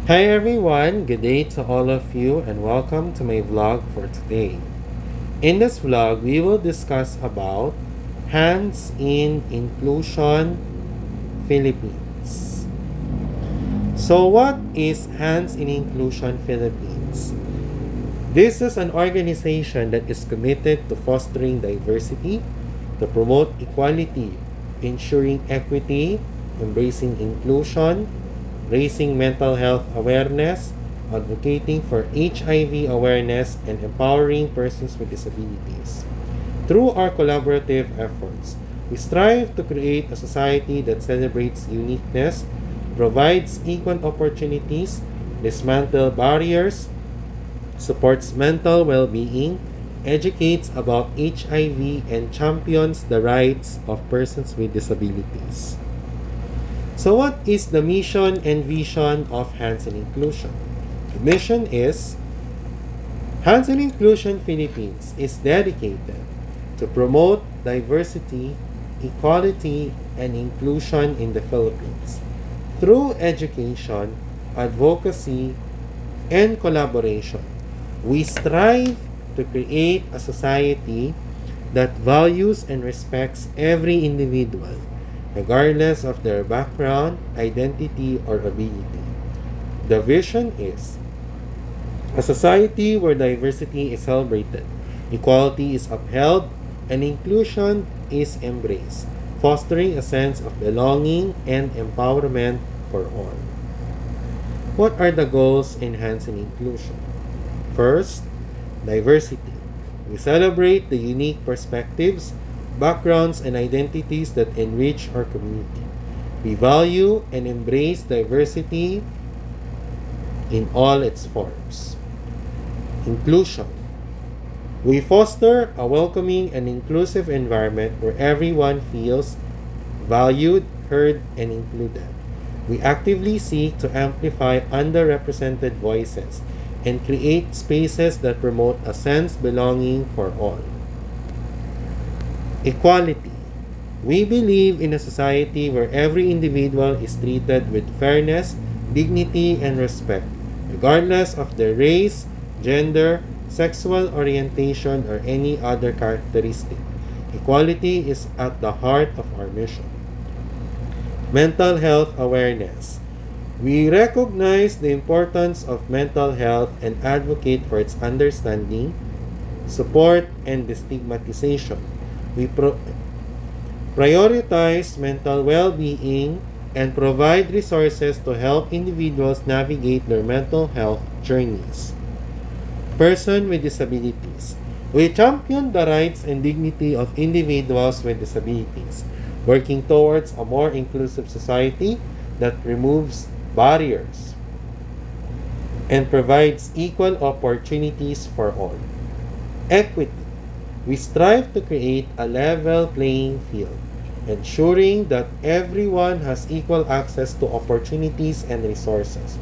Hi everyone, good day to all of you and welcome to my vlog for today. In this vlog, we will discuss about Hands in Inclusion Philippines. So what is Hands in Inclusion Philippines? This is an organization that is committed to fostering diversity, to promote equality, ensuring equity, embracing inclusion, raising mental health awareness, advocating for HIV awareness, and empowering persons with disabilities. Through our collaborative efforts, we strive to create a society that celebrates uniqueness, provides equal opportunities, dismantle barriers, supports mental well-being, educates about HIV, and champions the rights of persons with disabilities. So what is the mission and vision of Hands in Inclusion? The mission is Hands in Inclusion Philippines is dedicated to promote diversity, equality, and inclusion in the Philippines through education, advocacy, and collaboration. We strive to create a society that values and respects every individual, regardless of their background, identity, or ability. The vision is a society where diversity is celebrated, equality is upheld, and inclusion is embraced, fostering a sense of belonging and empowerment for all. What are the goals in Hands in Inclusion? First, diversity. We celebrate the unique perspectives, backgrounds, and identities that enrich our community. We value and embrace diversity in all its forms. Inclusion. We foster a welcoming and inclusive environment where everyone feels valued, heard, and included. We actively seek to amplify underrepresented voices and create spaces that promote a sense of belonging for all. Equality. We believe in a society where every individual is treated with fairness, dignity, and respect, regardless of their race, gender, sexual orientation, or any other characteristic. Equality is at the heart of our mission. Mental health awareness. We recognize the importance of mental health and advocate for its understanding, support, and destigmatization. We prioritize mental well-being and provide resources to help individuals navigate their mental health journeys. Person with disabilities. We champion the rights and dignity of individuals with disabilities, working towards a more inclusive society that removes barriers and provides equal opportunities for all. Equity. We strive to create a level playing field, ensuring that everyone has equal access to opportunities and resources,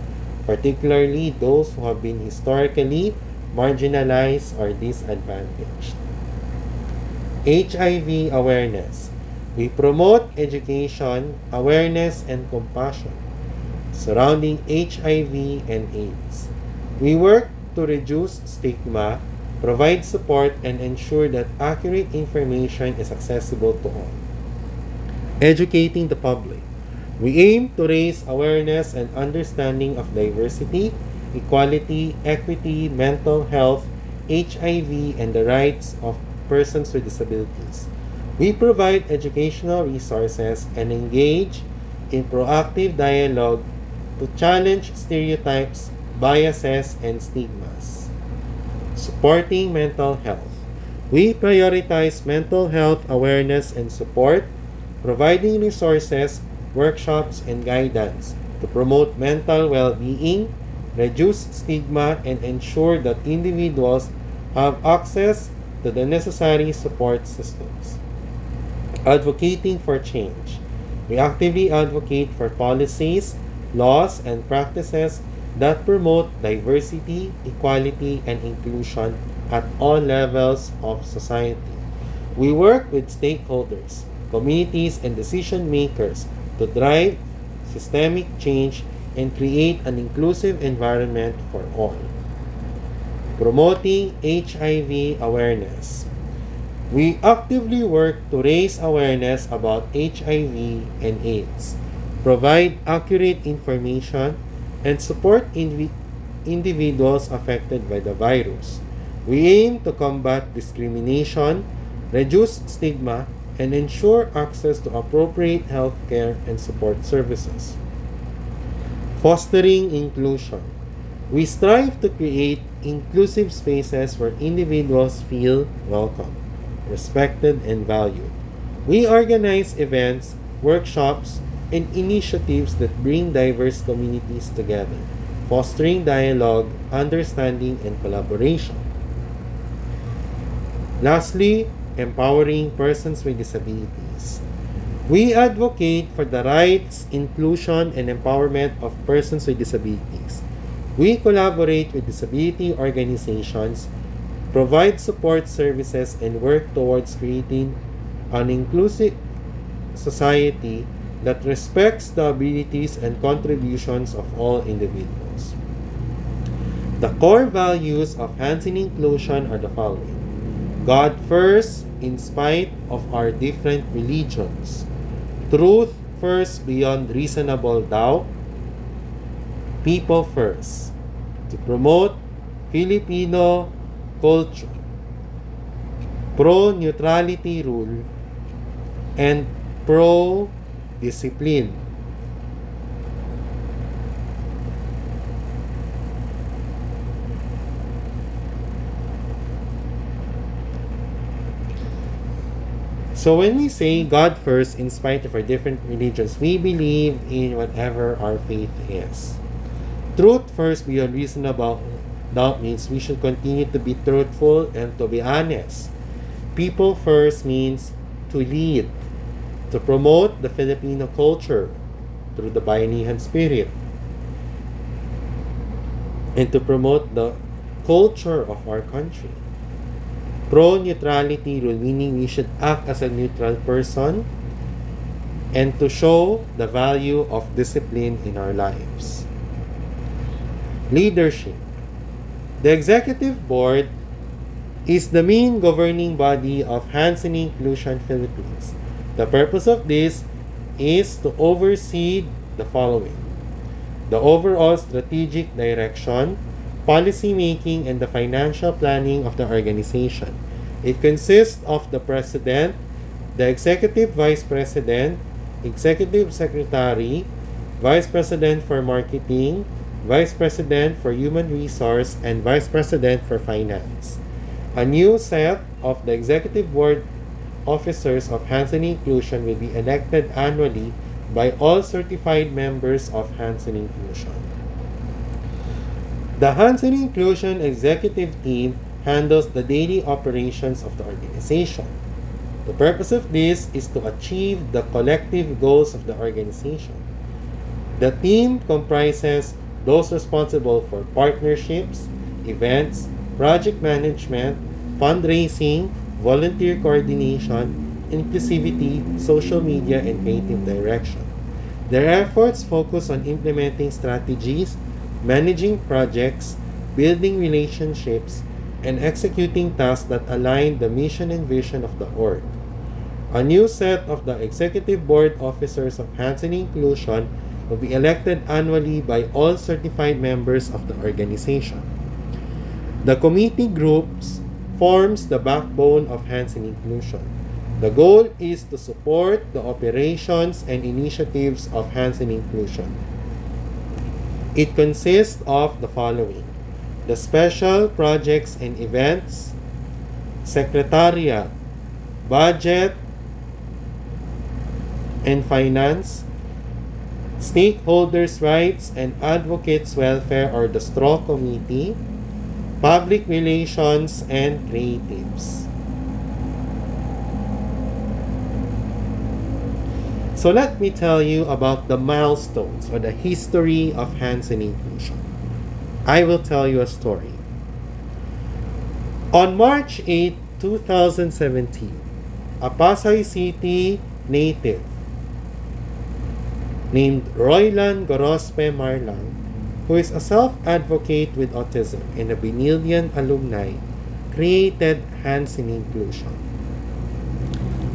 particularly those who have been historically marginalized or disadvantaged. HIV awareness. We promote education, awareness, and compassion surrounding HIV and AIDS. We work to reduce stigma, provide support, and ensure that accurate information is accessible to all. Educating the public. We aim to raise awareness and understanding of diversity, equality, equity, mental health, HIV, and the rights of persons with disabilities. We provide educational resources and engage in proactive dialogue to challenge stereotypes, biases, and stigmas. Supporting mental health. We prioritize mental health awareness and support, providing resources, workshops, and guidance to promote mental well-being, reduce stigma, and ensure that individuals have access to the necessary support systems. Advocating for change. We actively advocate for policies, laws, and practices that promote diversity, equality, and inclusion at all levels of society. We work with stakeholders, communities, and decision makers to drive systemic change and create an inclusive environment for all. Promoting HIV awareness. We actively work to raise awareness about HIV and AIDS, provide accurate information, and support individuals affected by the virus. We aim to combat discrimination, reduce stigma, and ensure access to appropriate healthcare and support services. Fostering inclusion. We strive to create inclusive spaces where individuals feel welcome, respected, and valued. We organize events, workshops, and initiatives that bring diverse communities together, fostering dialogue, understanding, and collaboration. Lastly, empowering persons with disabilities. We advocate for the rights, inclusion, and empowerment of persons with disabilities. We collaborate with disability organizations, provide support services, and work towards creating an inclusive society that respects the abilities and contributions of all individuals. The core values of Hands in Inclusion are the following. God first, in spite of our different religions. Truth first, beyond reasonable doubt. People first. To promote Filipino culture. Pro-neutrality rule. And pro-discipline. So when we say God first, in spite of our different religions, we believe in whatever our faith is. Truth first beyond reasonable doubt means we should continue to be truthful and to be honest. People first means to lead, to promote the Filipino culture through the bayanihan spirit, and to promote the culture of our country. Pro-neutrality rule, meaning we should act as a neutral person and to show the value of discipline in our lives. Leadership. The Executive Board is the main governing body of Hands in Inclusion Philippines. The purpose of this is to oversee the following: the overall strategic direction, policy making, and the financial planning of the organization. It consists of the President, the Executive Vice President, Executive Secretary, Vice President for Marketing, Vice President for Human Resource, and Vice President for Finance. A new set of the Executive Board officers of Hands in Inclusion will be elected annually by all certified members of Hands in Inclusion. The Hands in Inclusion executive team handles the daily operations of the organization. The purpose of this is to achieve the collective goals of the organization. The team comprises those responsible for partnerships, events, project management, fundraising, volunteer coordination, inclusivity, social media, and creative direction. Their efforts focus on implementing strategies, managing projects, building relationships, and executing tasks that align the mission and vision of the org. A new set of the Executive Board officers of Hands in Inclusion will be elected annually by all certified members of the organization. The committee groups forms the backbone of Hands in Inclusion. The goal is to support the operations and initiatives of Hands in Inclusion. It consists of the following: the Special Projects and Events, Secretariat, Budget and Finance, Stakeholders' Rights and Advocates' Welfare or the STRAW Committee, Public Relations, and Creatives. So let me tell you about the milestones or the history of Hands in Inclusion. I will tell you a story. On March 8, 2017, a Pasay City native named Roylan Gorospe Marlang, who is a self-advocate with autism and a Benillian alumni, created Hands in Inclusion.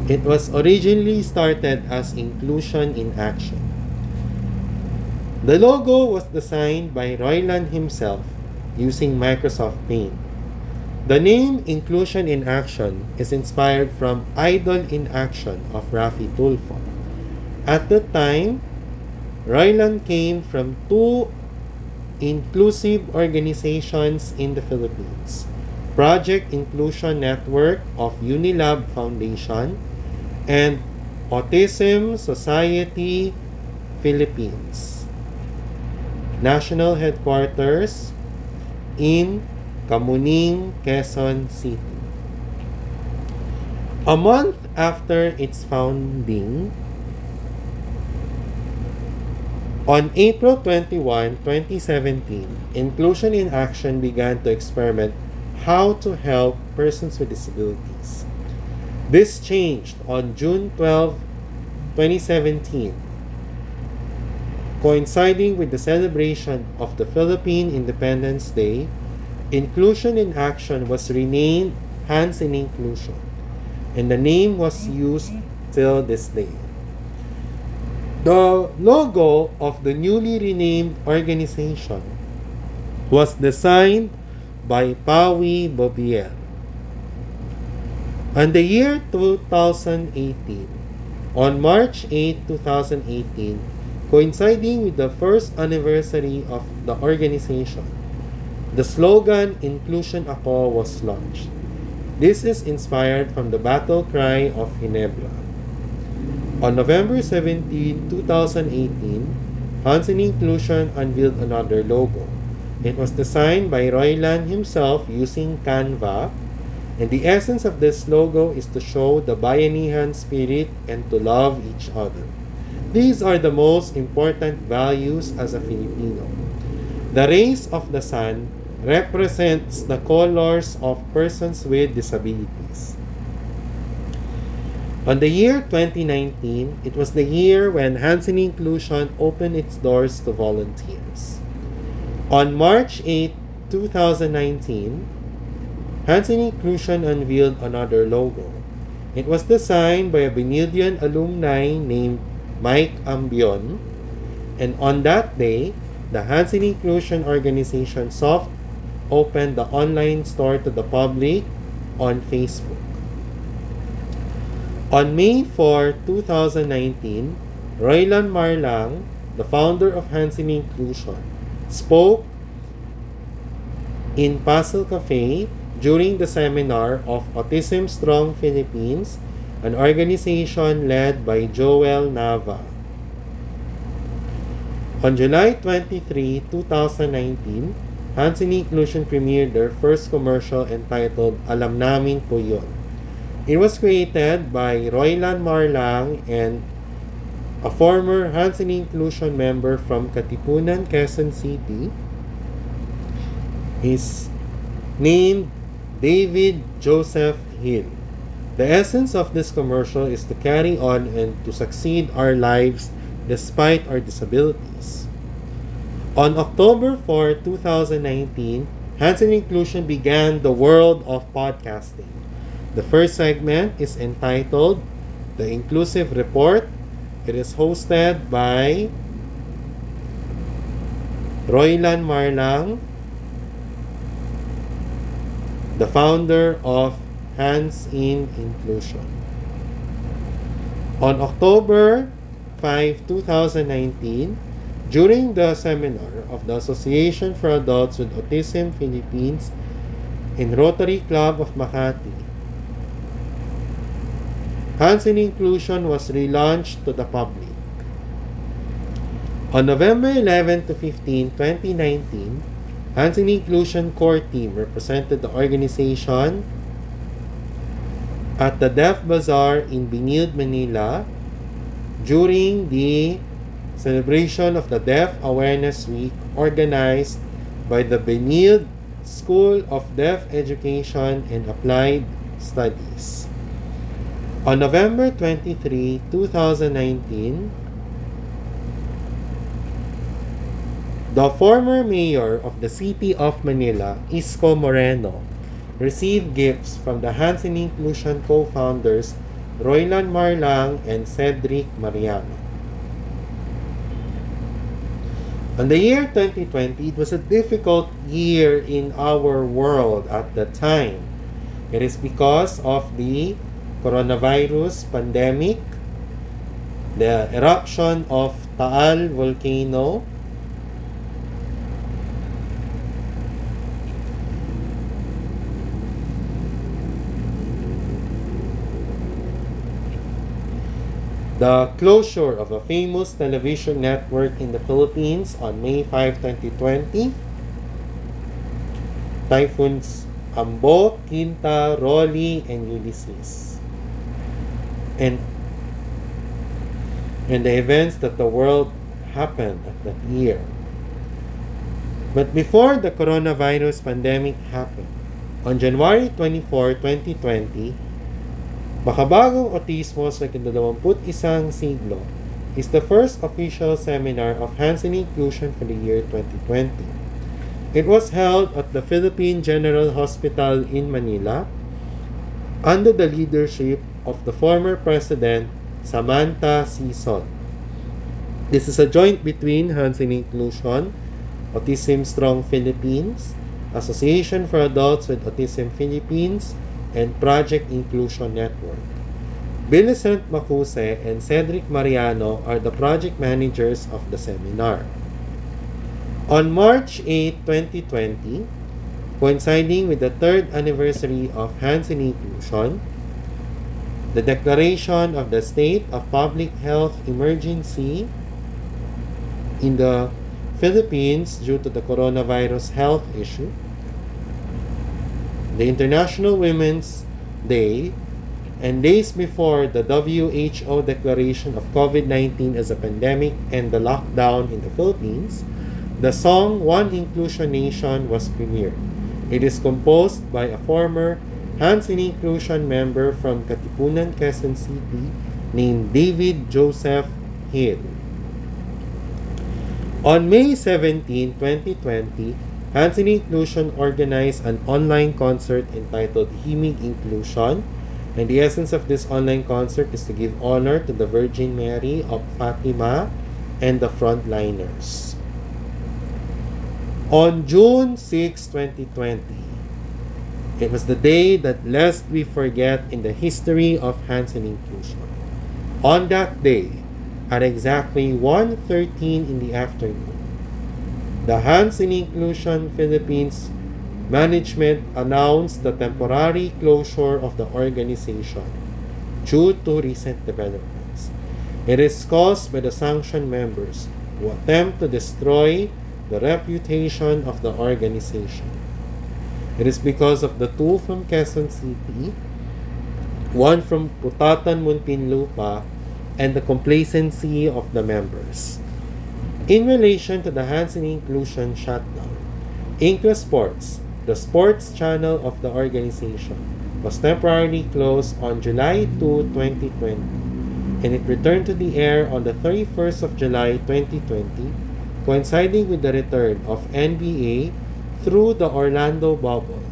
It was originally started as Inclusion in Action. The logo was designed by Roylan himself using Microsoft Paint. The name Inclusion in Action is inspired from Idol in Action of Rafi Tulfo. At the time, Roylan came from two inclusive organizations in the Philippines: Project Inclusion Network of Unilab Foundation and Autism Society Philippines. National headquarters in Kamuning, Quezon City. A month after its founding, on April 21, 2017, Inclusion in Action began to experiment how to help persons with disabilities. This changed on June 12, 2017, coinciding with the celebration of the Philippine Independence Day. Inclusion in Action was renamed Hands in Inclusion, and the name was used till this day. The logo of the newly renamed organization was designed by Pawi Bobier. On the year 2018, on March 8, 2018, coinciding with the first anniversary of the organization, the slogan Inclusion Ako was launched. This is inspired from the battle cry of Ginebra. On November 17, 2018, Hands in Inclusion unveiled another logo. It was designed by Roylan himself using Canva, and the essence of this logo is to show the bayanihan spirit and to love each other. These are the most important values as a Filipino. The rays of the sun represents the colors of persons with disabilities. On the year 2019, it was the year when Hands in Inclusion opened its doors to volunteers. On March 8, 2019, Hands in Inclusion unveiled another logo. It was designed by a Benillian alumni named Mike Ambion, and on that day, the Hands in Inclusion organization soft opened the online store to the public on Facebook. On May 4, 2019, Roylan Marlang, the founder of Hands in Inclusion, spoke in Puzzle Cafe during the seminar of Autism Strong Philippines, an organization led by Joel Nava. On July 23, 2019, Hands in Inclusion premiered their first commercial entitled Alam Namin Po Yun. It was created by Roylan Marlang and a former Hands in Inclusion member from Katipunan, Quezon City. His named David Joseph Hill. The essence of this commercial is to carry on and to succeed our lives despite our disabilities. On October 4, 2019, Hands in Inclusion began the world of podcasting. The first segment is entitled The Inclusive Report. It is hosted by Roylan Marlang, the founder of Hands in Inclusion. On October 5, 2019, during the seminar of the Association for Adults with Autism Philippines in Rotary Club of Makati, Hands in Inclusion was relaunched to the public. On November 11 to 15, 2019, Hands in Inclusion core team represented the organization at the Deaf Bazaar in Benilde, Manila during the celebration of the Deaf Awareness Week organized by the Benilde School of Deaf Education and Applied Studies. On November 23, 2019, The former mayor of the city of Manila, Isko Moreno, received gifts from the Hands in Inclusion co-founders Roylan Marlang and Cedric Mariano. On the year 2020, it was a difficult year in our world at the time. It is because of the coronavirus pandemic, the eruption of Taal volcano, the closure of a famous television network in the Philippines on May 5, 2020, typhoons Ambo, Quinta, Rolly, and Ulysses, and the events that the world happened at that year. But before the coronavirus pandemic happened, on January 24, 2020, Makabagong Autismo sa ika-21 siglo is the first official seminar of Hands in Inclusion for the year 2020. It was held at the Philippine General Hospital in Manila under the leadership of the former President Samantha Sison. This is a joint between Hands in Inclusion, Autism Strong Philippines, Association for Adults with Autism Philippines, and Project Inclusion Network. Millicent Macuse and Cedric Mariano are the project managers of the seminar. On March 8, 2020, coinciding with the 3rd anniversary of Hands in Inclusion, the declaration of the state of public health emergency in the Philippines due to the coronavirus health issue, the International Women's Day, and days before the WHO declaration of COVID-19 as a pandemic and the lockdown in the Philippines, the song One Inclusion Nation was premiered. It is composed by a former Hands in Inclusion member from Katipunan, Quezon City named David Joseph Hill. On May 17, 2020, Hands in Inclusion organized an online concert entitled Himig Inclusion, and the essence of this online concert is to give honor to the Virgin Mary of Fatima and the frontliners. On June 6, 2020, it was the day that lest we forget in the history of Hands in Inclusion. On that day, at exactly 1:13 in the afternoon, the Hands in Inclusion Philippines management announced the temporary closure of the organization due to recent developments. It is caused by the sanctioned members who attempt to destroy the reputation of the organization. It is because of the two from Quezon City, one from Putatan, Muntinlupa, and the complacency of the members. In relation to the Hands in Inclusion shutdown, Incla Sports, the sports channel of the organization, was temporarily closed on July 2, 2020, and it returned to the air on the 31st of July 2020, coinciding with the return of NBA through the Orlando bubble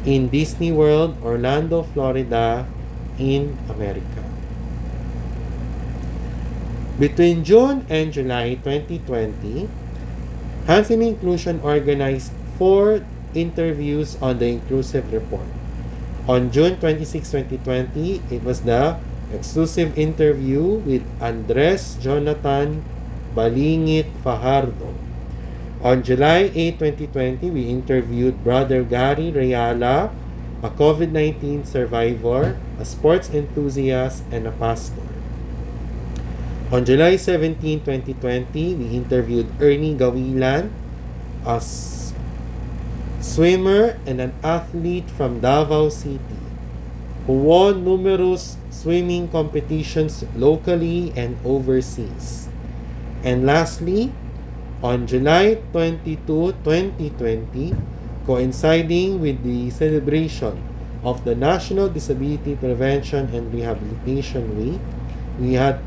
in Disney World, Orlando, Florida, in America. Between June and July 2020, Hands in Inclusion organized 4 interviews on the Inclusive Report. On June 26, 2020, it was the exclusive interview with Andres Jonathan Balingit Fajardo. On July 8, 2020, we interviewed Brother Gary Rayala, a COVID-19 survivor, a sports enthusiast, and a pastor. On July 17, 2020, we interviewed Ernie Gawilan, a swimmer and an athlete from Davao City, who won numerous swimming competitions locally and overseas. And lastly, on July 22, 2020, coinciding with the celebration of the National Disability Prevention and Rehabilitation Week, we had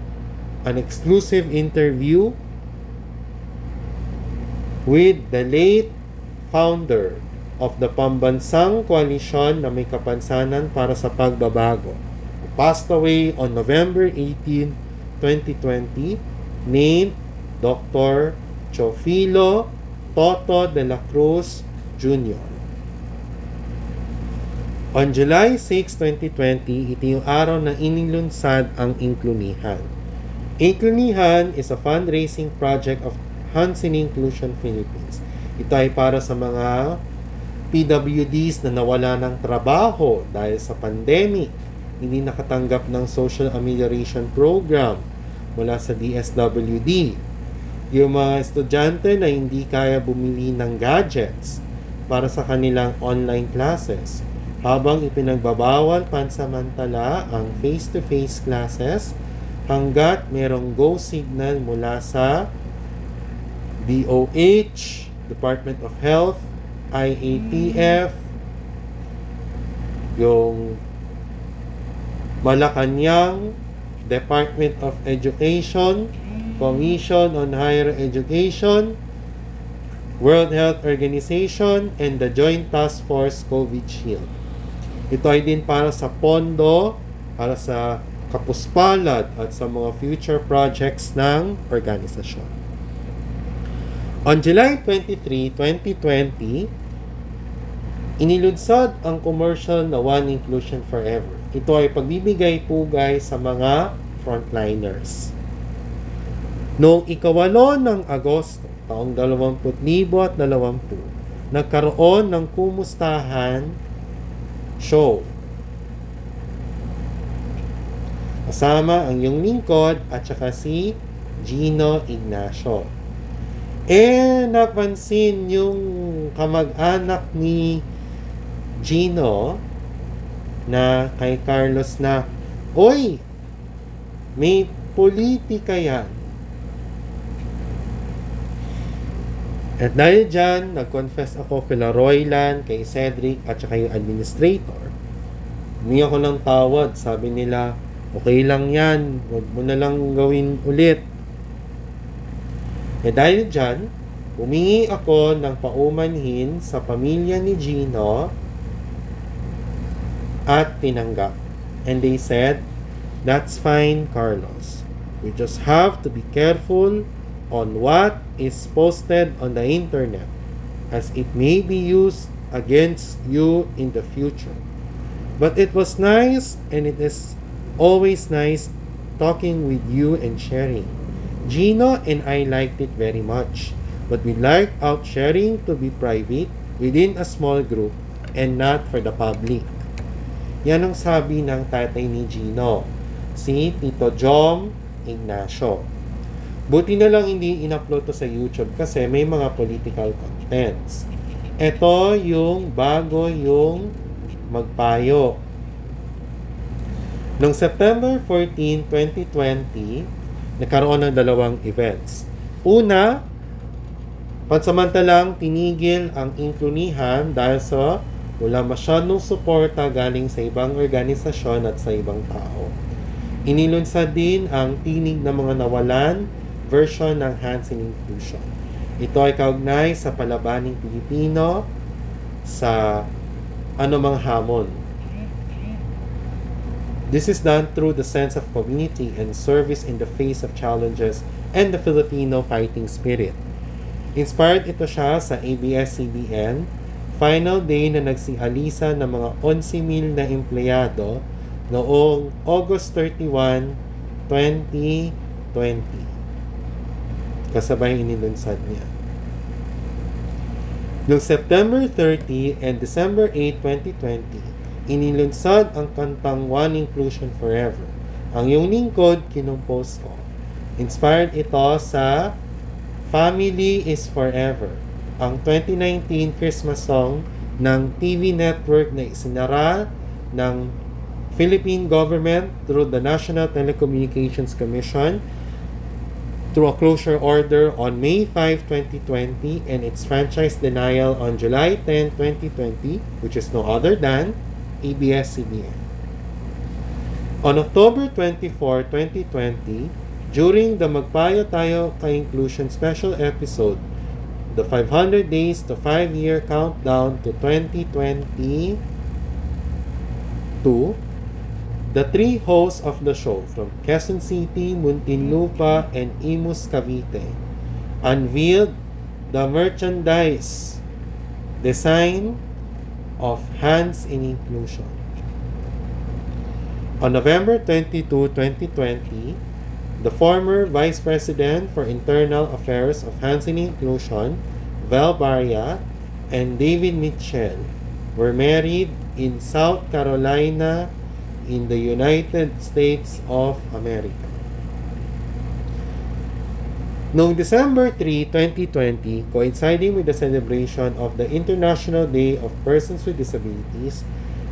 an exclusive interview with the late founder of the Pambansang Koalisyon na May Kapansanan para sa Pagbabago, who passed away on November 18, 2020, named Dr. Chofilo Toto de la Cruz Jr. On July 6, 2020, ito yung araw na inilunsad ang Inclunihan. Inclunihan is a fundraising project of Hands in Inclusion Philippines. Ito ay para sa mga PWDs na nawala ng trabaho dahil sa pandemic, hindi nakatanggap ng social amelioration program mula sa DSWD. Yung mga estudyante na hindi kaya bumili ng gadgets para sa kanilang online classes, habang ipinagbabawal pansamantala ang face-to-face classes hanggat merong go signal mula sa DOH, Department of Health, IATF, yung Malacanang Department of Education, Commission on Higher Education, World Health Organization, and the Joint Task Force COVID Shield. Ito ay din para sa pondo, para sa kapuspalad at sa mga future projects ng organisasyon. On July 23, 2020, inilunsad ang commercial na One Inclusion Forever. Ito ay pagbibigay pugay sa mga frontliners. Noong 8 ng Agosto, taong 2020, nagkaroon ng kumustahan show. Kasama ang iyong lingkod at saka si Gino Ignacio. Napansin yung kamag-anak ni Gino na kay Carlos na, "Oy, may politika yan." At dahil dyan, nag-confess ako kay Roylan, kay Cedric, at saka yung administrator. Humingi ako ng tawad. Sabi nila, okay lang yan. Huwag mo na lang gawin ulit. Dahil dyan, humingi ako ng paumanhin sa pamilya ni Gino at tinanggap. And they said, "That's fine, Carlos. We just have to be careful on what is posted on the internet, as it may be used against you in the future. But it was nice, and it is always nice talking with you and sharing. Gino and I liked it very much, but we like out sharing to be private within a small group and not for the public." Yan ang sabi ng tatay ni Gino, si Tito Jom Ignacio. Buti na lang hindi in-upload to sa YouTube kasi may mga political contents. Ito yung bago yung magpayo. Noong September 14, 2020, nagkaroon ng dalawang events. Una, pansamantalang tinigil ang Inclunihan dahil sa wala masyadong suporta galing sa ibang organisasyon at sa ibang tao. Inilunsad din ang Tinig ng Mga Nawalan version ng Hands in Inclusion. Ito ay kaugnay sa palabaning Pilipino sa anumang hamon. This is done through the sense of community and service in the face of challenges and the Filipino fighting spirit. Inspired ito siya sa ABS-CBN, final day na nagsialisa ng mga 11,000 na empleyado noong August 31, 2020. Kasabay inilunsad niya. Noong September 30 and December 8, 2020, inilunsad ang kantang One Inclusion Forever. Ang iyong lingkod, kinumpos ko. Inspired ito sa Family is Forever, ang 2019 Christmas song ng TV network na isinara ng Philippine government through the National Telecommunications Commission through a closure order on May 5, 2020 and its franchise denial on July 10, 2020, which is no other than ABS-CBN. On October 24, 2020, during the Magpayo Tayo Ka-Inclusion special episode, the 500 days to 5-year countdown to 2022, the three hosts of the show from Quezon City, Muntinlupa, and Imus, Cavite unveiled the merchandise design of Hands in Inclusion. On November 22, 2020, the former Vice President for Internal Affairs of Hands in Inclusion, Val Baria, and David Mitchell were married in South Carolina in the United States of America. Noong December 3, 2020, coinciding with the celebration of the International Day of Persons with Disabilities,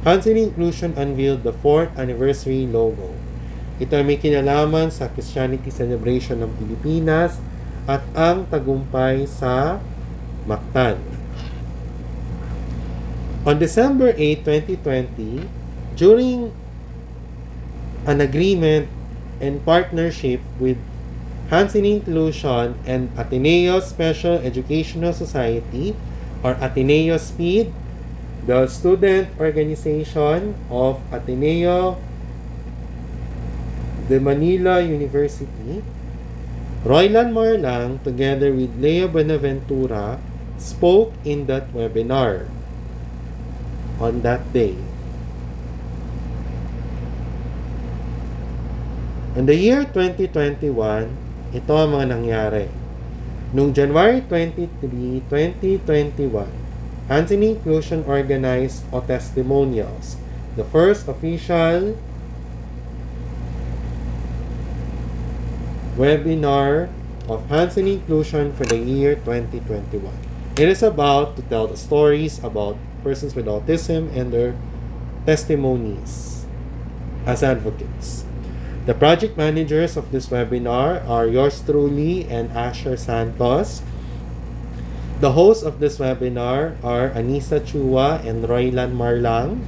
Hands in Inclusion unveiled the 4th anniversary logo. Ito ay may kinalaman sa Christianity Celebration ng Pilipinas at ang tagumpay sa Mactan. On December 8, 2020, during an agreement and partnership with Hands in Inclusion and Ateneo Special Educational Society or Ateneo SPEED, the student organization of Ateneo de Manila University, Roylan Marlang together with Leo Benaventura spoke in that webinar on that day. In the year 2021, ito ang mga nangyari. Noong January 23, 2021, Hands in Inclusion organized O Testimonials, the first official webinar of Hands in Inclusion for the year 2021. It is about to tell the stories about persons with autism and their testimonies as advocates. The project managers of this webinar are yours truly and Asher Santos. The hosts of this webinar are Anissa Chua and Roylan Marlang.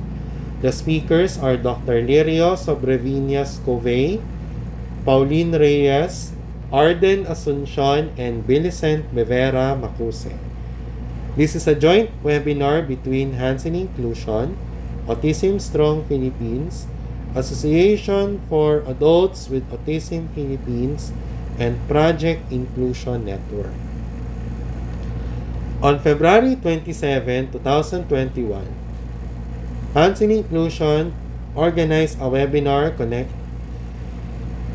The speakers are Dr. Lirio Sobreviñas Covey, Pauline Reyes, Arden Asuncion, and Millicent Mevera Macuse. This is a joint webinar between Hands in Inclusion, Autism Strong Philippines, Association for Adults with Autism Philippines, and Project Inclusion Network. On February 27, 2021, Hands in Inclusion organized a webinar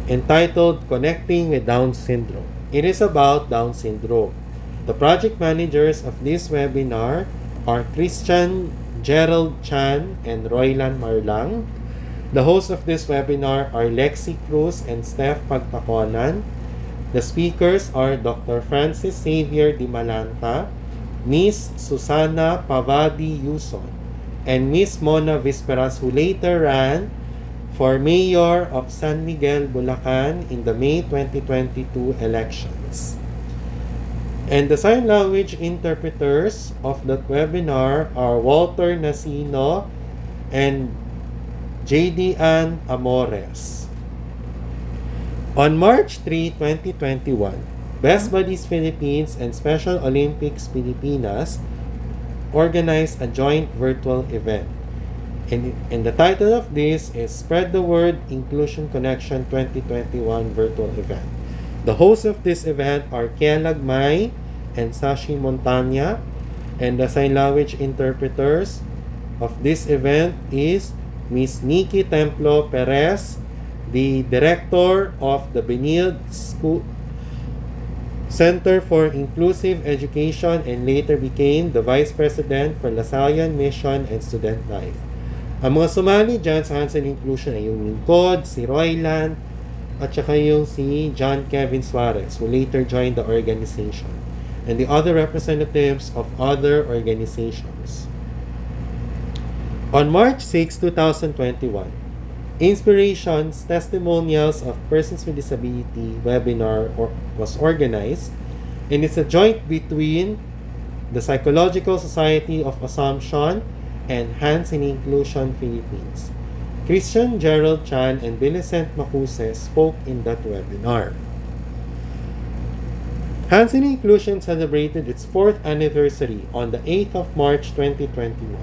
entitled Connecting with Down Syndrome. It is about Down syndrome. The project managers of this webinar are Christian Gerald Chan and Roylan Marlang. The hosts of this webinar are Lexi Cruz and Steph Pagtaconan. The speakers are Dr. Francis Xavier Di Malanta, Miss Susana Pavadi Yuson, and Miss Mona Visperas, who later ran for Mayor of San Miguel, Bulacan in the May 2022 elections. And the sign language interpreters of that webinar are Walter Nasino and J.D. Ann Amores. On March 3, 2021, Best Buddies Philippines and Special Olympics Pilipinas organized a joint virtual event. And the title of this is Spread the Word Inclusion Connection 2021 Virtual Event. The hosts of this event are Kielag May and Sashi Montana, and the sign language interpreters of this event is Miss Nikki Templo Perez, the director of the Benilde School Center for Inclusive Education and later became the Vice President for Lasallian Mission and Student Life. Ang mga sumali dyan sa Hands in Inclusion ay yung lingkod, si Roylan, at saka yung si John Kevin Suarez, who later joined the organization, and the other representatives of other organizations. On March 6, 2021, Inspirations, Testimonials of Persons with Disability webinar was organized, and it's a joint between the Psychological Society of Assumption and Hands in Inclusion Philippines. Christian Gerald Chan and Millicent Macuse spoke in that webinar. Hands in Inclusion celebrated its 4th anniversary on the 8th of March 2021,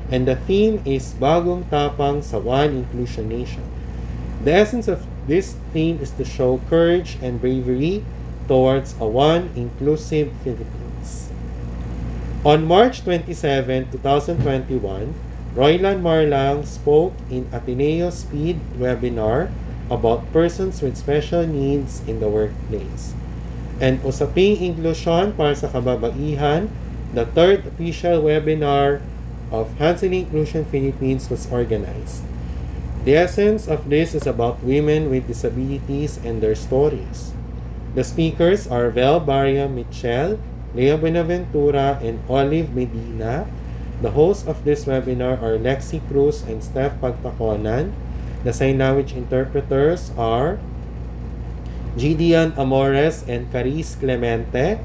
and the theme is Bagong Tapang sa One Inclusion Nation. The essence of this theme is to show courage and bravery towards a one inclusive Philippines. On March 27, 2021, Roylan Marlang spoke in Ateneo Speed webinar about persons with special needs in the workplace. And Usaping Inklusyon para sa Kababaihan, the 3rd official webinar of Hands in Inclusion Philippines was organized. The essence of this is about women with disabilities and their stories. The speakers are Vel Barria Mitchell, Lea Buenaventura, and Olive Medina. The hosts of this webinar are Lexi Cruz and Steph Pagtaconan. The sign language interpreters are Gideon Amores and Caris Clemente.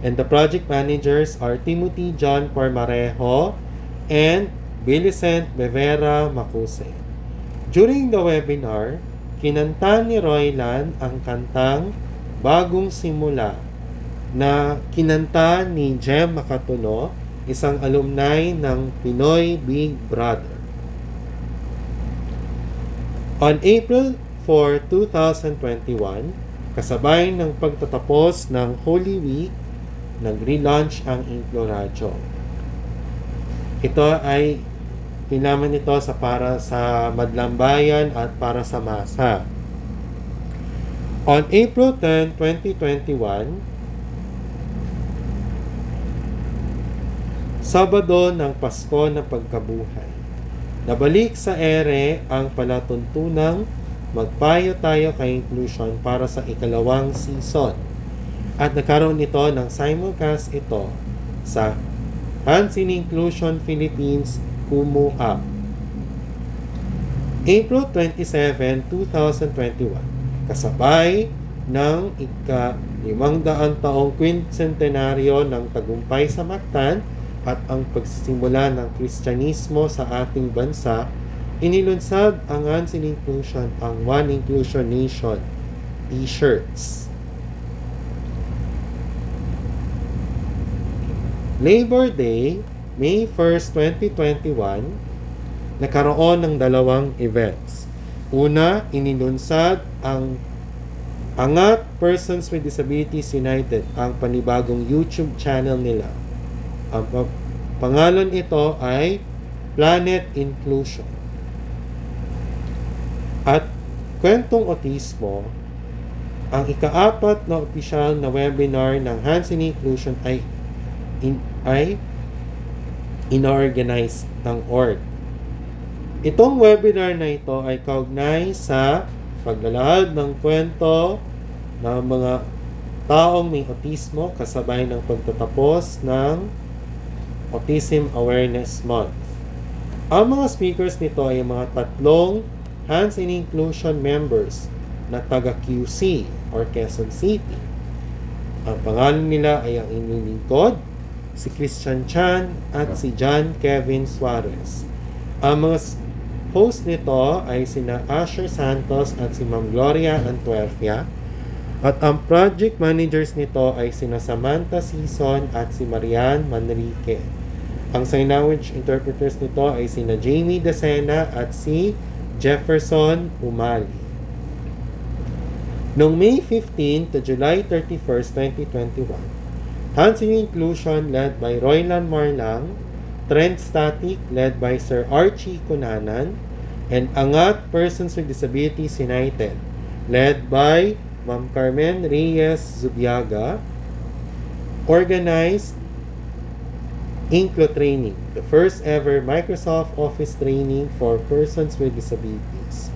And the project managers are Timothy John Pormarejo and Millicent Bevera Macuse. During the webinar, kinanta ni Roylan ang kantang Bagong Simula na kinanta ni Jem Makatuno, isang alumni ng Pinoy Big Brother. On April 4, 2021, kasabay ng pagtatapos ng Holy Week, nag-relaunch ang Incluradyo. Ito ay pinaman ito para sa madlambayan at para sa masa. On April 10, 2021, Sabado ng Pasko ng Pagkabuhay, nabalik sa ere ang palatuntunang Magpayo Tayo kay Inclusion para sa ikalawang season. At nagkaroon ito ng simulcast ito sa Hands in Inclusion Philippines Kumu App. April 27, 2021, kasabay ng ika-500 taong quincentenaryo ng tagumpay sa Mactan at ang pagsisimula ng Kristyanismo sa ating bansa, inilunsad ang Hands in Inclusion ang One Inclusion Nation t-shirts. Labor Day, May 1st, 2021, nagkaroon ng dalawang events. Una, inilunsad ang Angat Persons with Disabilities United, ang panibagong YouTube channel nila. Ang pangalan ito ay Planet Inclusion. At Kwentong Autismo, ang ika-4 na opisyal na webinar ng Hands in Inclusion ay inorganize ng org. Itong webinar na ito ay kaugnay sa paglalahad ng kwento ng mga taong may autismo kasabay ng pagtatapos ng Autism Awareness Month. Ang mga speakers nito ay mga tatlong Hands in Inclusion members na taga QC or Quezon City. Ang pangalan nila ay ang inyong lingkod, si Christian Chan at si John Kevin Suarez. Ang mga host nito ay sina Asher Santos at si Ma'am Gloria Antuerfia. At ang project managers nito ay sina Samantha Sison at si Marian Manrique. Ang sign language interpreters nito ay sina Jamie Decena at si Jefferson Umali. Noong May 15 to July 31st, 2021, Hands in Inclusion led by Roylan Marlang, Trend Static led by Sir Archie Cunanan, and Angat Persons with Disabilities United led by Ma'am Carmen Reyes Zubiaga, organized Inclo Training, the first ever Microsoft Office training for persons with disabilities.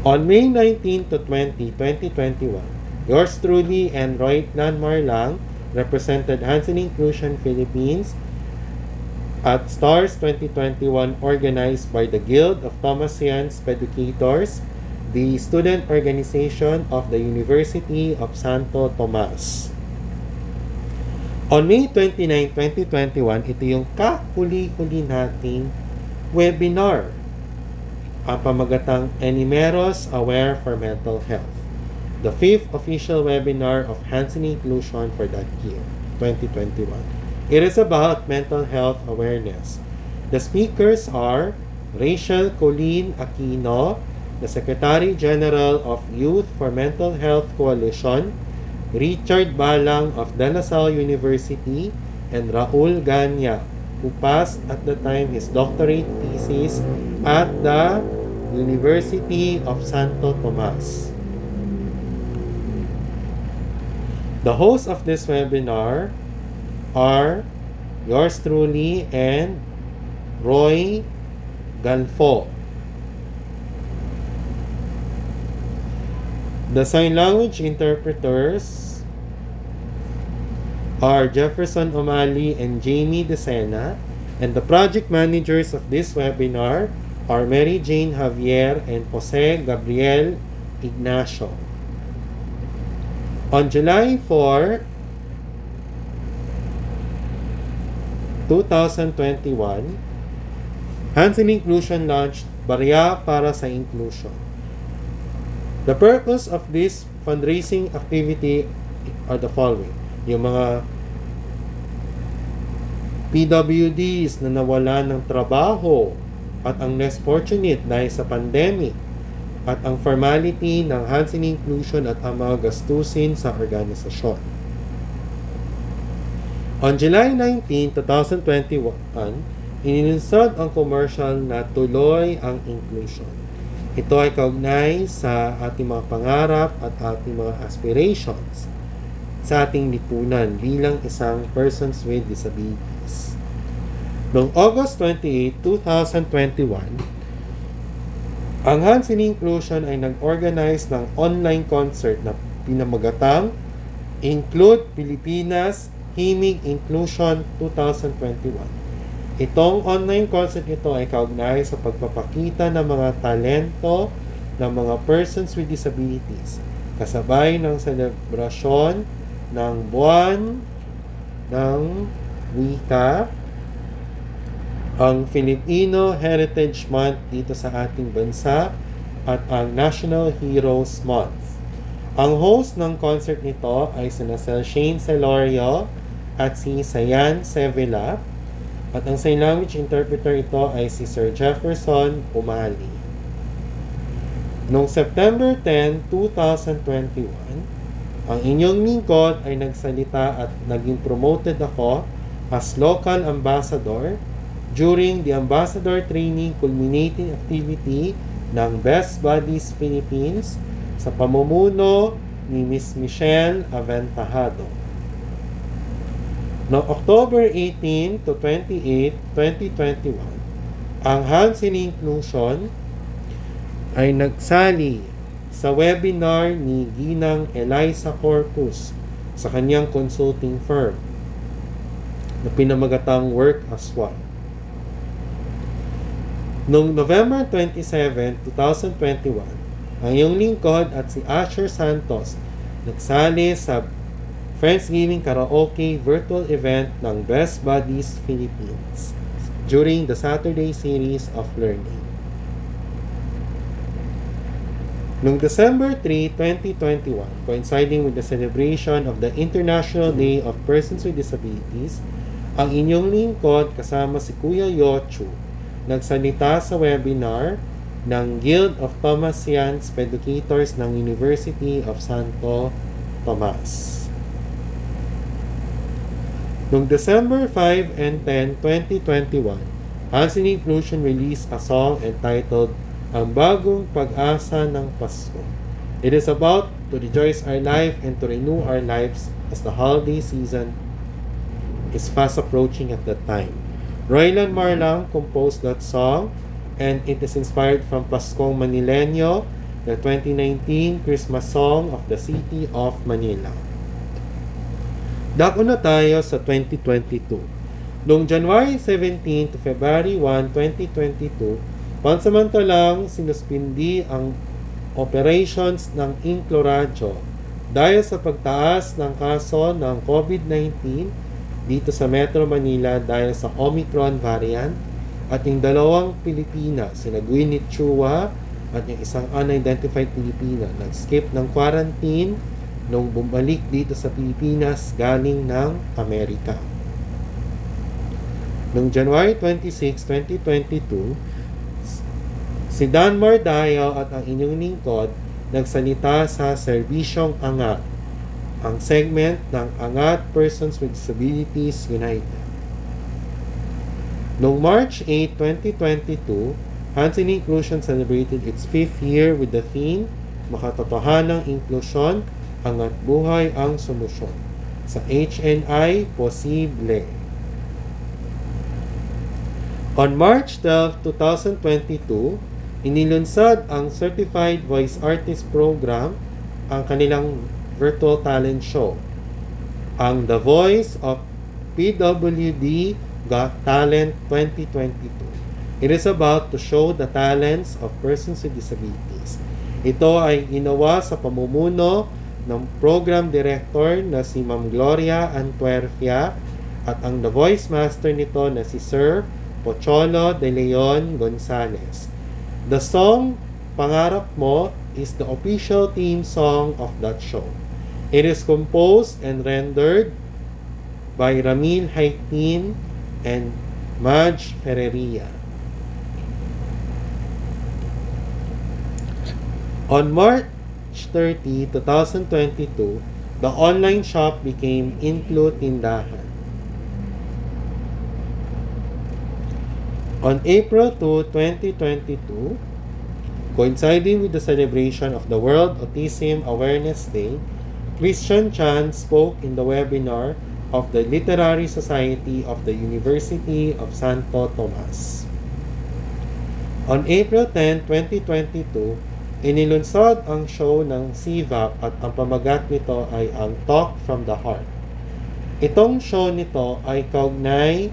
On May 19 to 20, 2021, yours truly and Roylan Marlang represented Hands in Inclusion Philippines at STARS 2021, organized by the Guild of Thomasian Educators, the student organization of the University of Santo Tomas. On May 29, 2021, ito yung kahuli-huli nating webinar, ang pamagatang Enimeros Aware for Mental Health. the 5th official webinar of Hands-in Inclusion for that year, 2021. It is about mental health awareness. The speakers are Rachel Colleen Aquino, the Secretary General of Youth for Mental Health Coalition, Richard Balang of De La Salle University, and Raul Ganya, who passed at the time his doctorate thesis at the University of Santo Tomas. The hosts of this webinar are yours truly and Roy Galfo. The sign language interpreters are Jefferson O'Malley and Jamie Decena, and the project managers of this webinar are Mary Jane Javier and Jose Gabriel Ignacio. On July 4, 2021, Hands-in Inclusion launched Barya para sa Inclusion. The purpose of this fundraising activity are the following. Yung mga PWDs na nawala ng trabaho at ang less fortunate dahil sa pandemic at ang formality ng Hands-in Inclusion at ang mga gastusin sa organisasyon. On July 19, 2021, inilunsad ang commercial na Tuloy ang Inclusion. Ito ay kaugnay sa ating mga pangarap at ating mga aspirations sa ating lipunan bilang isang persons with disabilities. Noong August 28, 2021, ang Hands-in Inclusion ay nag-organize ng online concert na pinamagatang Inclusion Pilipinas Himig Inclusion 2021. Itong online concert ito ay kaugnay sa pagpapakita ng mga talento ng mga persons with disabilities, kasabay ng selebrasyon ng buwan ng wika, ang Filipino Heritage Month dito sa ating bansa, at ang National Heroes Month. Ang host ng concert nito ay sina Shane Celorio at si Sayan Sevilla, at ang sign language interpreter ito ay si Sir Jefferson O'Malley. Noong September 10, 2021, ang inyong lingkod ay nagsalita at naging promoted ako as local ambassador during the ambassador training culminating activity ng Best Buddies Philippines sa pamumuno ni Miss Michelle Aventahado. Noong October 18 to 28, 2021, ang Hands-in Inclusion ay nagsali sa webinar ni Ginang Eliza Corpus sa kanyang consulting firm na pinamagatang Work as One. Noong November 27, 2021, ang iyong lingkod at si Asher Santos nagsali sa Friendsgiving Karaoke virtual event ng Best Buddies Philippines during the Saturday series of learning. Noong December 3, 2021, coinciding with the celebration of the International Day of Persons with Disabilities, ang inyong lingkod kasama si Kuya Yochu nagsalita sa webinar ng Guild of Thomasian Educators ng University of Santo Tomas. Noong December 5 and 10, 2021, Hands-in Inclusion released a song entitled Ang Bagong Pag-asa ng Pasko. It is about to rejoice our life and to renew our lives as the holiday season is fast approaching at that time. Roylan Marlang composed that song, and it is inspired from Paskong Manilenyo, the 2019 Christmas song of the city of Manila. Dako na tayo sa 2022. Noong January 17 to February 1, 2022, pansamantalang sinuspindi ang operations ng Incluradyo dahil sa pagtaas ng kaso ng COVID-19 dito sa Metro Manila dahil sa Omicron variant, at yung dalawang Pilipina, sina Gwyneth Chua at yung isang unidentified Pilipina nag-skip ng quarantine nung bumalik dito sa Pilipinas galing ng Amerika. Noong January 26, 2022, si Dan Mardayo at ang inyong lingkod nagsalita sa Serbisyong Angat, ang segment ng Angat Persons with Disabilities United. Noong March 8, 2022, Hands in Inclusion celebrated its 5th year with the theme Makatotohanang Inklusyon, Angat Buhay ang Solusyon sa HNI Posible. On March 12, 2022, inilunsad ang Certified Voice Artist Program, ang kanilang virtual talent show, ang The Voice of PWD Got Talent 2022. It is about to show the talents of persons with disabilities. Ito ay ginawa sa pamumuno ng program director na si Ma'am Gloria Antuerfia at ang The Voice Master nito na si Sir Pocholo de Leon Gonzalez. The song Pangarap Mo is the official theme song of that show. It is composed and rendered by Ramil Haitin and Maj Ferreria. On March 30, 2022, the online shop became Inclu Tindahan. On April 2, 2022, coinciding with the celebration of the World Autism Awareness Day, Christian Chan spoke in the webinar of the Literary Society of the University of Santo Tomas. On April 10, 2022, inilunsad ang show ng CVAP at ang pamagat nito ay ang Talk from the Heart. Itong show nito ay kaugnay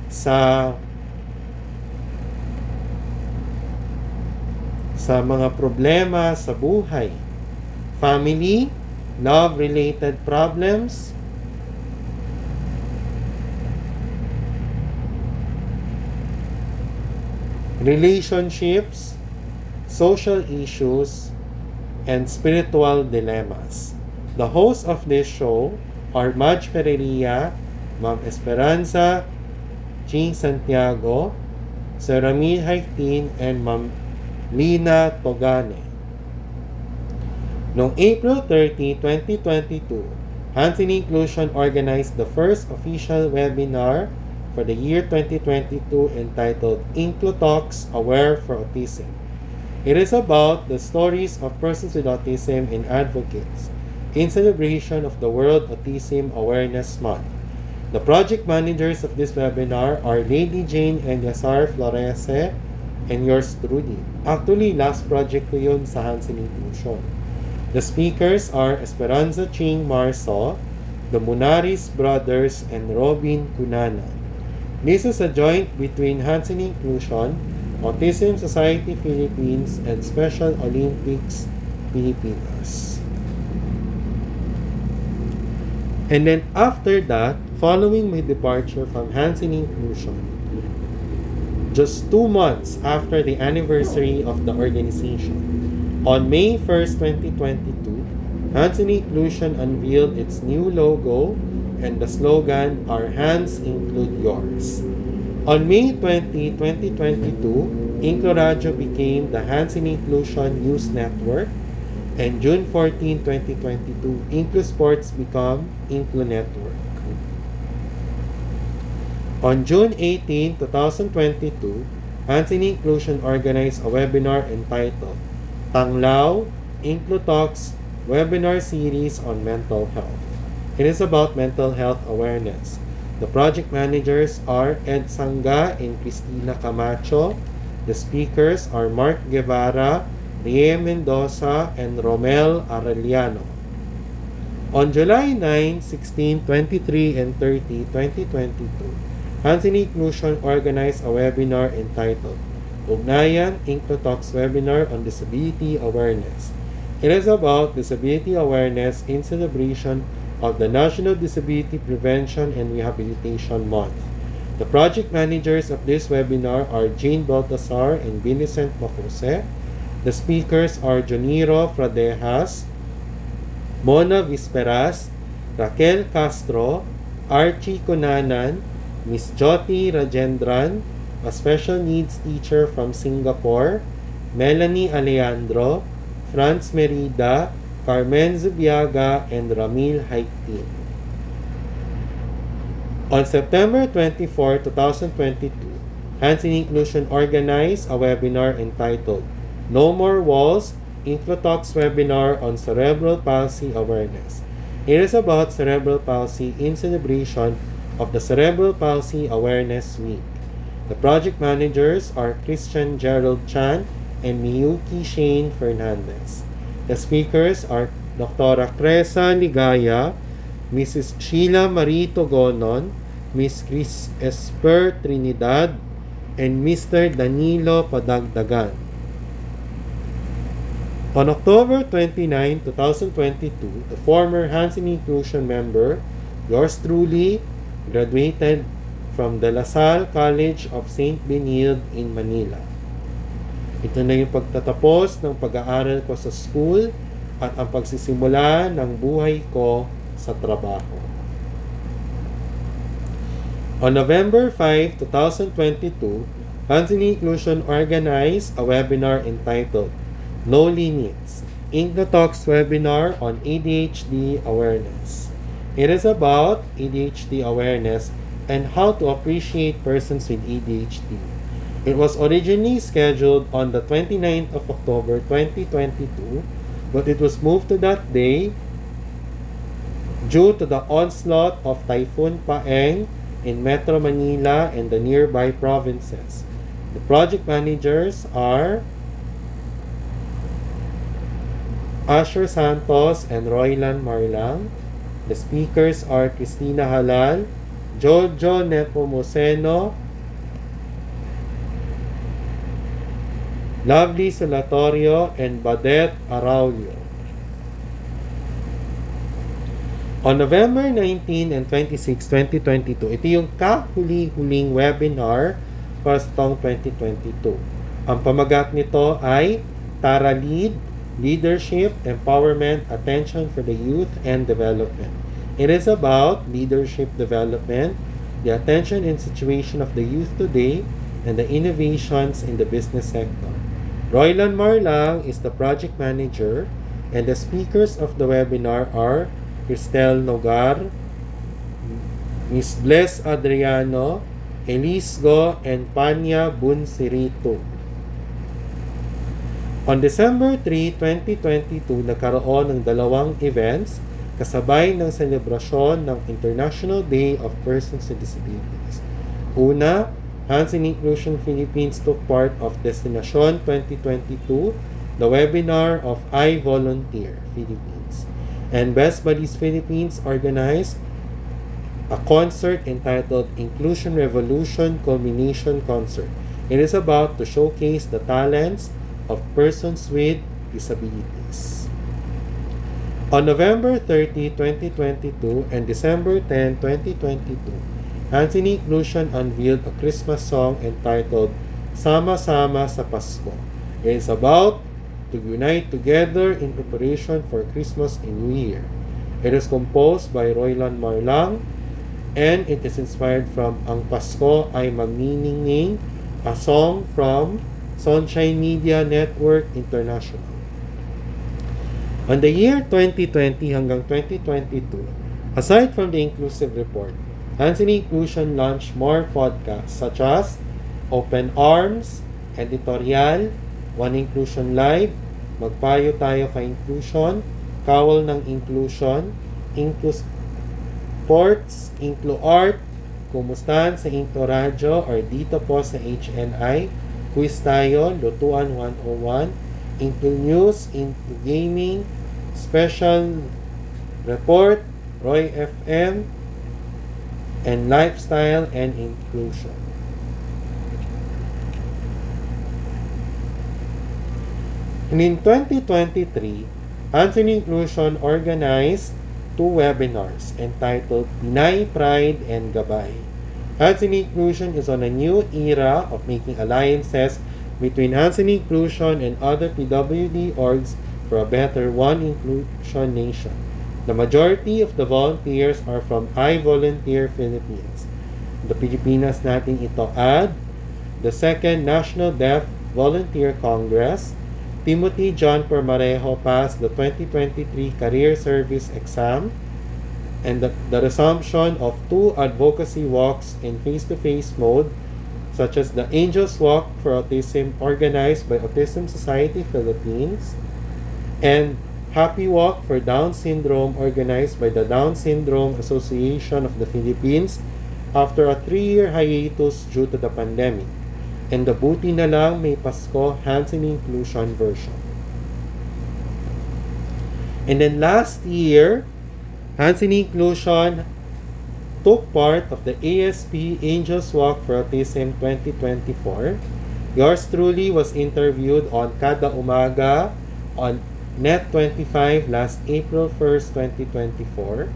sa mga problema sa buhay, family, love-related problems, relationships, social issues, and spiritual dilemmas. The hosts of this show are Maj Ferreria, Ma'am Esperanza Ching Santiago, Sir Ramil Haitin, and Ma'am Lina Togane. Noong April 30, 2022, Hands in Inclusion organized the first official webinar for the year 2022 entitled Inclu Talks Aware for Autism. It is about the stories of persons with autism and advocates in celebration of the World Autism Awareness Month. The project managers of this webinar are Lady Jane and Yasar Florese and yours truly. Actually, last project ko yun sa Hands in Inclusion. The speakers are Esperanza Ching Marso, the Munaris Brothers, and Robin Cunanan. This is a joint between Hands in Inclusion, Autism Society Philippines, and Special Olympics Pilipinas. And then after that, following my departure from Hands in Inclusion, just 2 months after the anniversary of the organization, on May 1st, 2022, Hands in Inclusion unveiled its new logo and the slogan, Our Hands Include Yours. On May 20, 2022, Inclu Radio became the Hands in Inclusion News Network, and June 14, 2022, Inclu Sports became Inclu Network. On June 18, 2022, Hands in Inclusion organized a webinar entitled Tanglaw, Inclu Talks Webinar Series on Mental Health. It is about mental health awareness. The project managers are Ed Sangga and Cristina Camacho. The speakers are Mark Guevara, Rie Mendoza, and Romel Arellano. On July 9, 16, 23, and 30, 2022, Hands in Inclusion organized a webinar entitled Ugnayan Inclu Talks Webinar on Disability Awareness. It is about disability awareness in celebration of the National Disability Prevention and Rehabilitation Month. The project managers of this webinar are Jane Baltasar and Vincent Macose. The speakers are Joniro Fradejas, Mona Visperas, Raquel Castro, Archie Kunanan, Miss Jyoti Rajendran, a special needs teacher from Singapore, Melanie Alejandro, Franz Merida, Carmen Zubiaga, and Ramil Haiktin. On September 24, 2022, Hands in Inclusion organized a webinar entitled No More Walls, IncluTalks webinar on cerebral palsy awareness. It is about cerebral palsy in celebration of the Cerebral Palsy Awareness Week. The project managers are Christian Gerald Chan and Miyuki Shane Fernandez. The speakers are Dr. Cresa Ligaya, Mrs. Sheila Marie Togonon, Miss Chris Esper Trinidad, and Mr. Danilo Padagdagan. On October 29, 2022, the former Hands in Inclusion member, yours truly, graduated from De La Salle College of St. Benilde in Manila. Ito na yung pagtatapos ng pag-aaral ko sa school at ang pagsisimula ng buhay ko sa trabaho. On November 5, 2022, Hands in Inclusion organized a webinar entitled No Limits, IncluTalks webinar on ADHD awareness. It is about ADHD awareness and how to appreciate persons with ADHD. It was originally scheduled on the 29th of October 2022, but it was moved to that day due to the onslaught of Typhoon Paeng in Metro Manila and the nearby provinces. The project managers are Asher Santos and Roylan Marlang. The speakers are Christina Halal, Jojo Nepomuceno, Lovely Solatorio, and Badet Araulio. On November 19 and 26, 2022, ito yung kahuli-huling webinar para sa taong 2022. Ang pamagat nito ay Tara Lead, Leadership, Empowerment, Attention for the Youth, and Development. It is about leadership development, the attention and situation of the youth today, and the innovations in the business sector. Roylan Marlang is the project manager, and the speakers of the webinar are Cristel Nogar, Miss Bless Adriano, Elise Go, and Panya Bunsirito. On December 3, 2022, nagkaroon ng dalawang events kasabay ng selebrasyon ng International Day of Persons with Disabilities. Una, Hands in Inclusion Philippines took part of Destination 2022, the webinar of I Volunteer Philippines. And Best Buddies Philippines organized a concert entitled Inclusion Revolution Culmination Concert. It is about to showcase the talents of persons with disabilities. On November 30, 2022 and December 10, 2022, Hands in Inclusion unveiled a Christmas song entitled Sama-sama sa Pasko. It is about to unite together in preparation for Christmas and New Year. It is composed by Roylan Marlang and it is inspired from Ang Pasko ay Magniningning, a song from Sunshine Media Network International. On the year 2020 hanggang 2022, aside from the Inclusive Report, Hands in Inclusion launched more podcasts such as Open Arms, Editorial, One Inclusion Live, Magpayo Tayo Kay Inclusion, Kawal ng Inclusion, Inclus Sports, Inclu Art, Kumustahan sa Inclu Radio or dito po sa HNI, Quiz Tayo, Lutuan 101, Inclu News, Inclu Gaming, Special Report, Roy FM, and Lifestyle and Inclusion. And in 2023, Hands in Inclusion organized two webinars entitled Pinay Pride and Gabay. Hands in Inclusion is on a new era of making alliances between Hansen Inclusion and other PWD orgs for a better One Inclusion Nation. The majority of the volunteers are from Volunteer Philippines. The Pilipinas natin ito add the Second National Deaf Volunteer Congress. Timothy John Permarejo passed the 2023 Career Service Exam, and the resumption of 2 advocacy walks in face-to-face mode, such as the Angels Walk for Autism organized by Autism Society Philippines, and Happy Walk for Down Syndrome organized by the Down Syndrome Association of the Philippines after a 3-year hiatus due to the pandemic. And the Buti na lang may Pasko Hands in Inclusion version. And then last year, Hands in Inclusion took part of the ASP Angels Walk for Autism 2024. Yours truly was interviewed on Kada Umaga on Net25 last April 1st, 2024.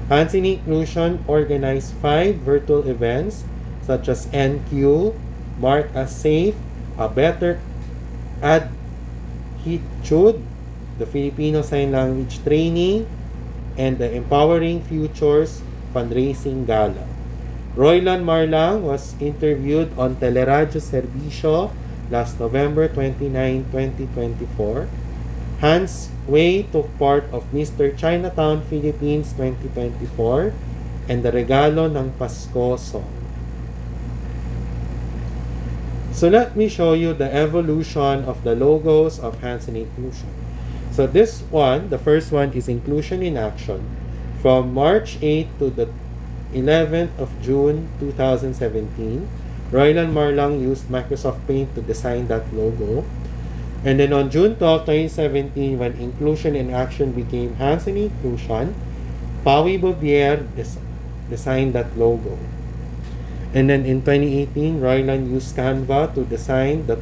Hands in Inclusion organized 5 virtual events such as NQ, Mark as Safe, a Better Attitude, the Filipino Sign Language Training, and the Empowering Futures Fundraising Gala. Roylan Marlang was interviewed on Teleradyo Servicio last November 29, 2024. Hans Wei took part of Mr. Chinatown Philippines 2024 and the Regalo ng Pasko song. So let me show you the evolution of the logos of Hands in Inclusion. So this one, the first one is Inclusion in Action. From March 8 to the 11th of June 2017, Roylan Marlang used Microsoft Paint to design that logo. And then on June 12, 2017, when Inclusion in Action became Hands in Inclusion, Pawi Bouvier designed that logo. And then in 2018, Roylan used Canva to design the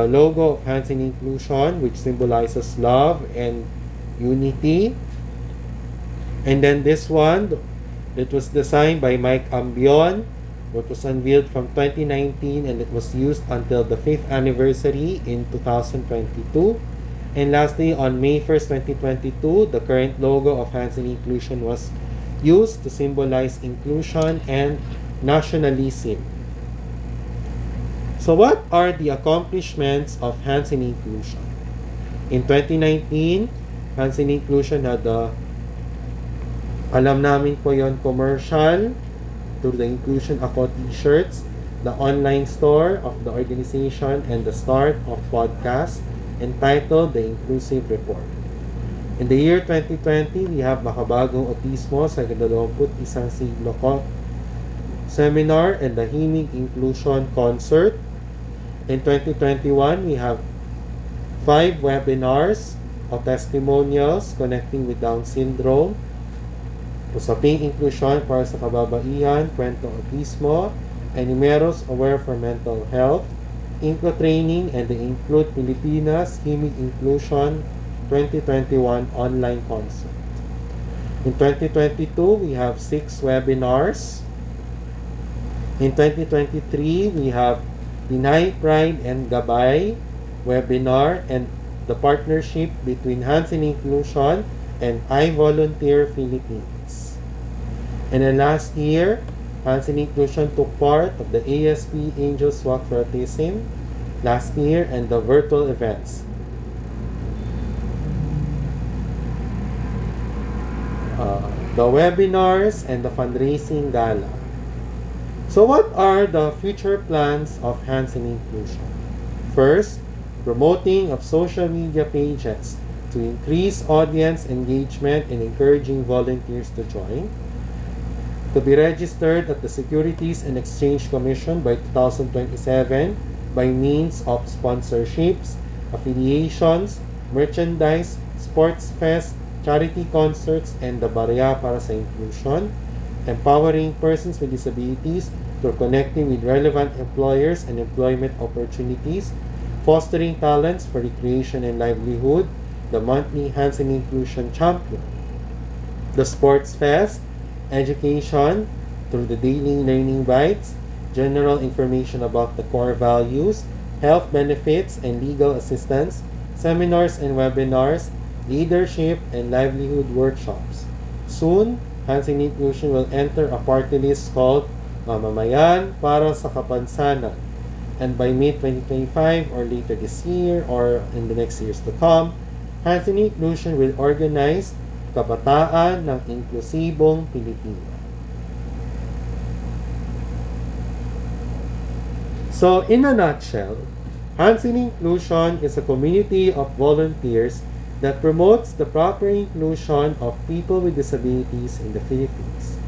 logo of Hands in Inclusion, which symbolizes love and unity. And then this one, it was designed by Mike Ambion, which was unveiled from 2019 and it was used until the 5th anniversary in 2022. And lastly, on May 1st, 2022, the current logo of Hands in Inclusion was used to symbolize inclusion and nationalism. So what are the accomplishments of Hands in Inclusion? In 2019, Hands in Inclusion had the alam namin po yon commercial to the Inclusion Ako t-shirts, the online store of the organization, and the start of podcast entitled The Inclusive Report. In the year 2020, we have Makabagong Autismo sa 21 siglo seminar and the Himig Inclusion Concert. In 2021, we have 5 webinars o testimonials connecting with Down Syndrome, Usaping Inclusion para sa Kababaihan, Kwento Autismo, Enumeros Aware for Mental Health, Inclo Training, and the Include Pilipinas Himig Inclusion 2021 online concert. In 2022, we have 6 webinars. In 2023, we have Pinay Pride and Gabay webinar and the partnership between Hands in Inclusion and Volunteer Philippines. And then last year, Hands in Inclusion took part of the ASP Angels Walk for Autism last year and the virtual events. The webinars and the fundraising gala. So what are the future plans of Hands in Inclusion? First, promoting of social media pages to increase audience engagement and encouraging volunteers to join. To be registered at the Securities and Exchange Commission by 2027 by means of sponsorships, affiliations, merchandise, sports fest, charity concerts, and the Barya para sa Inclusion, empowering persons with disabilities through connecting with relevant employers and employment opportunities, fostering talents for recreation and livelihood, the monthly Hands in Inclusion Champion, the Sports Fest, education through the Daily Learning Bites, general information about the core values, health benefits and legal assistance, seminars and webinars, leadership and livelihood workshops. Soon, Hands in Inclusion will enter a party list called Mamamayan para sa Kapansanan. And by mid-2025 or later this year or in the next years to come, Hands in Inclusion will organize Kabataan ng Inklusibong Pilipino. So, in a nutshell, Hands in Inclusion is a community of volunteers that promotes the proper inclusion of people with disabilities in the Philippines.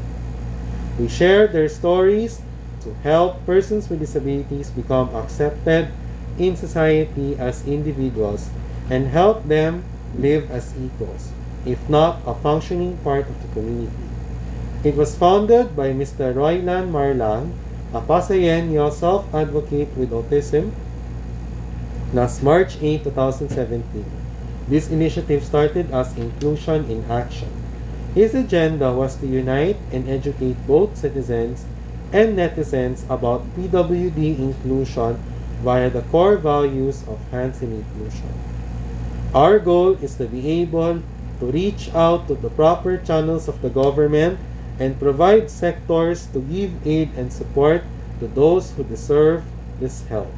We share their stories to help persons with disabilities become accepted in society as individuals and help them live as equals, if not a functioning part of the community. It was founded by Mr. Roylan Marlang, a Pasayenyo self-advocate with autism, last March 8, 2017. This initiative started as Inclusion in Action. His agenda was to unite and educate both citizens and netizens about PWD inclusion via the core values of Hands in Inclusion. Our goal is to be able to reach out to the proper channels of the government and provide sectors to give aid and support to those who deserve this help.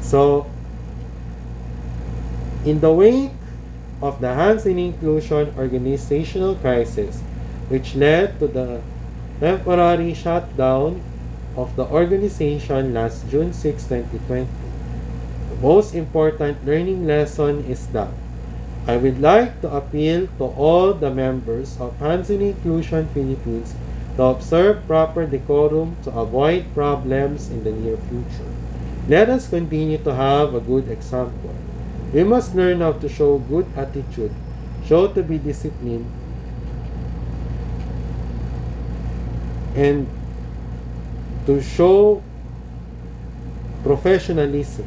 So, in the wake of the Hands in Inclusion organizational crisis, which led to the temporary shutdown of the organization last June 6, 2020. The most important learning lesson is that I would like to appeal to all the members of Hands in Inclusion Philippines to observe proper decorum to avoid problems in the near future. Let us continue to have a good example. We must learn how to show good attitude, show to be disciplined, and to show professionalism.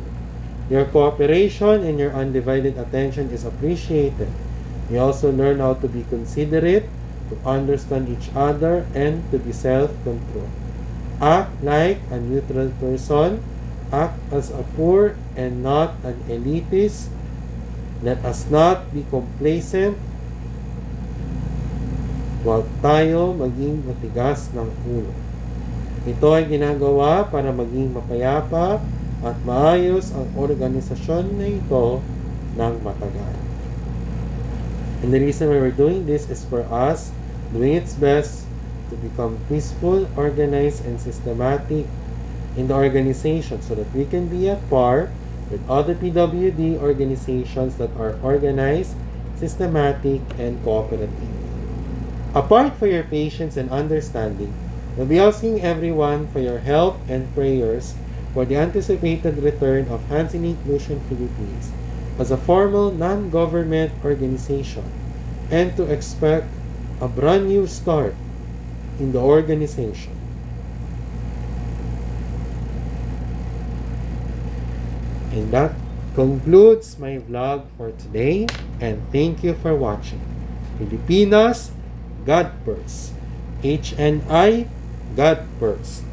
Your cooperation and your undivided attention is appreciated. We also learn how to be considerate, to understand each other, and to be self-controlled. Act like a neutral person. Act as a poor and not an elitist. Let us not be complacent. Huwag tayo maging matigas ng ulo. Ito ay ginagawa para maging mapayapa at maayos ang organisasyon na ito ng matagal. And the reason why we're doing this is for us doing its best to become peaceful, organized, and systematic in the organization so that we can be at par with other PWD organizations that are organized, systematic, and cooperative. Apart from your patience and understanding, we'll be asking everyone for your help and prayers for the anticipated return of Hands in Inclusion Philippines as a formal non-government organization and to expect a brand new start in the organization. And that concludes my vlog for today, and thank you for watching. Pilipinas, God first. HNI, God first.